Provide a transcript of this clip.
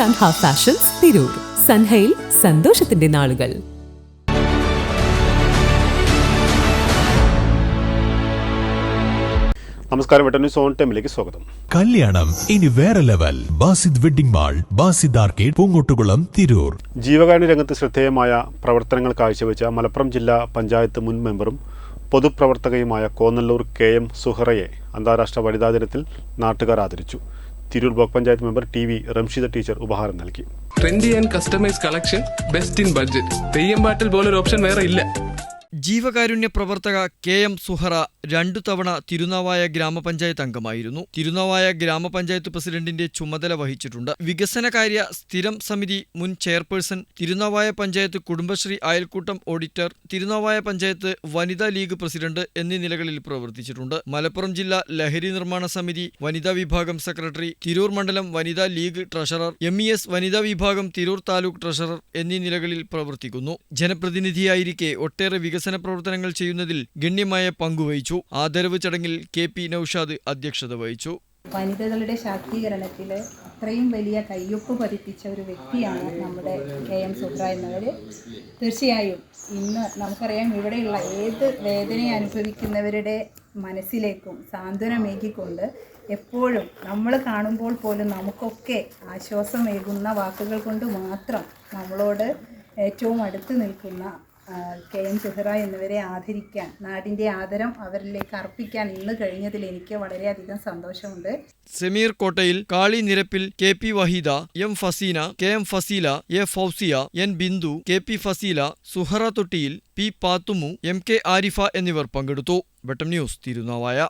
Sanha fashions Tirur. സൻഹയിൽ സന്തോഷത്തിന്റെ നാളുകൾ. നമസ്കാരം, വെട്ടന്യൂസ് ഓൺ ടൈമിലേക്ക് സ്വാഗതം. കല്യാണം ഇനി വേറെ level. Basid wedding mall, Basid arcade, Poongottukulam, Tirur. ജീവകാരുണ്യ രംഗത്ത് ശ്രദ്ധേയമായ പ്രവർത്തനങ്ങൾ കാഴ്ചവെച്ച മലപ്പുറം ജില്ലാ പഞ്ചായത്ത് മുൻ മെമ്പറും പൊതുപ്രവർത്തകയുമായ കോന്നല്ലൂർ KM സുഹറയെ അന്താരാഷ്ട്ര വനിതാ ദിനത്തിൽ നാട്ടുകാർ ആദരിച്ചു. Tirur block panchayat member TV Ramshida teacher ഉപഹാരം നൽകി. Trendy and customise collection, best in budget. Theyyam പാട്ടിൽ പോലൊരു ഓപ്ഷൻ വേറെ ഇല്ല. ജീവകാരുണ്യ പ്രവർത്തക KM സുഹറ 2 തവണ തിരുനാവായ ഗ്രാമപഞ്ചായത്ത് അംഗമായിരുന്നു. തിരുനാവായ ഗ്രാമപഞ്ചായത്ത് പ്രസിഡന്റിന്റെ ചുമതല വഹിച്ചിട്ടുണ്ട്. വികസനകാര്യ സ്ഥിരം സമിതി മുൻ ചെയർപേഴ്സൺ, തിരുനാവായ പഞ്ചായത്ത് കുടുംബശ്രീ അയൽക്കൂട്ടം ഓഡിറ്റർ, തിരുനാവായ പഞ്ചായത്ത് വനിതാ ലീഗ് പ്രസിഡന്റ് എന്നീ നിലകളിൽ പ്രവർത്തിച്ചിട്ടുണ്ട്. മലപ്പുറം ജില്ലാ ലഹരി നിർമ്മാണ സമിതി വനിതാ വിഭാഗം സെക്രട്ടറി, തിരൂർ മണ്ഡലം വനിതാ ലീഗ് ട്രഷറർ, MES വനിതാ വിഭാഗം തിരൂർ താലൂക്ക് ട്രഷറർ എന്നീ നിലകളിൽ പ്രവർത്തിക്കുന്നു. ജനപ്രതിനിധിയായിരിക്കെ ഒട്ടേറെ വികസന പ്രവർത്തനങ്ങൾ ചെയ്യുന്നതിൽ ഗണ്യമായ പങ്കുവഹിച്ചു. ആദരവ് ചടങ്ങിൽ KP നൌഷാദ് അധ്യക്ഷത വഹിച്ചു. വനിതകളുടെ ശാക്തീകരണത്തിൽ അത്രയും വലിയ കയ്യൊപ്പ് പതിപ്പിച്ച ഒരു വ്യക്തിയാണ് നമ്മുടെ KM സുഹറ എന്നവർ. തീർച്ചയായും ഇന്ന് നമുക്കറിയാം, ഇവിടെയുള്ള ഏത് വേദന അനുഭവിക്കുന്നവരുടെ മനസ്സിലേക്കും സാന്ത്വനമേകിക്കൊണ്ട് എപ്പോഴും നമ്മൾ കാണുമ്പോൾ പോലും നമുക്കൊക്കെ ആശ്വാസമേകുന്ന വാക്കുകൾ കൊണ്ട് മാത്രം നമ്മളോട് ഏറ്റവും അടുത്ത് നിൽക്കുന്ന KM സുഹറ എന്നിവരെ ആദരിക്കാൻ, നാടിൻ്റെ ആദരം അവരിലേക്ക് അർപ്പിക്കാൻ ഇന്ന് കഴിഞ്ഞതിൽ എനിക്ക് വളരെയധികം സന്തോഷമുണ്ട്. സമീർ കോട്ടയിൽ, കാളി നിരപ്പിൽ, KP Waheeda, M Faseena, KM Faseela, A Fousiya, N Bindu, KP Faseela, Suhara തൊട്ടിയിൽ, P പാത്തുമു, MK Arifa എന്നിവർ പങ്കെടുത്തു. വെട്ടം ന്യൂസ്, തിരുനാവായ.